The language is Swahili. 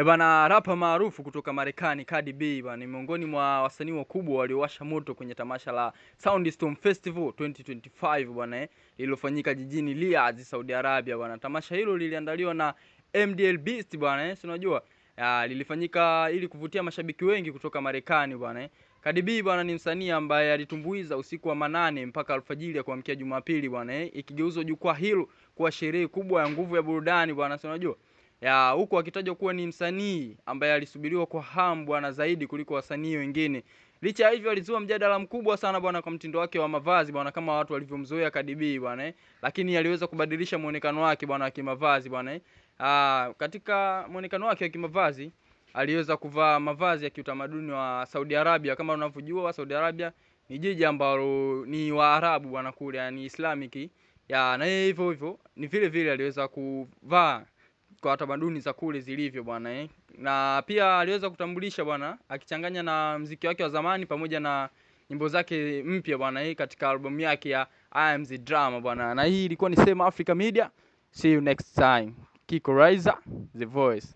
Bana, rapa maarufu kutoka Marekani Cardi B bana ni miongoni mwa wasanii wakubwa waliowasha moto kwenye tamasha la Soundstorm Festival 2025 bwana lililofanyika jijini Riyadh, Saudi Arabia bwana. Tamasha hilo liliandaliwa na MDL Beast bwana, si unajua? Lilifanyika ili kuvutia mashabiki wengi kutoka Marekani bwana. Cardi B bwana ni msanii ambaye alitumbuiza usiku wa manane mpaka alfajiri ya kuamkia Jumapili bwana, ikigeuzwa jukwaa hilo kuwa sherehe kubwa ya nguvu ya burudani bwana, si unajua? Huko akitajwa kuwa ni msanii ambaye alisubiriwa kwa hamu bwana zaidi kuliko wasanii wengine. Licha hivyo alizua mjadala mkubwa sana bwana kwa mtindo wake wa mavazi bwana, kama watu walivyomzoea Cardi B bwana, lakini aliweza kubadilisha muonekano wake bwana wa kimavazi bwana. Katika muonekano wake wa kimavazi aliweza kuvaa mavazi ya kiutamaduni wa Saudi Arabia. Kama unavyojua Saudi Arabia ni jiji ambalo ni Waarabu bwana kule, yani Islamic. Na hivyo ni vile vile aliweza kuvaa kwa tamaduni za kule zilivyo bwana. Na pia aliweza kutambulisha bwana akichanganya na muziki wake wa zamani pamoja na nyimbo zake mpya bwana katika albamu yake ya I Am The Drama bwana. Na hii ilikuwa ni Sema Africa Media. See you next time. Kiko Raiza, The Voice.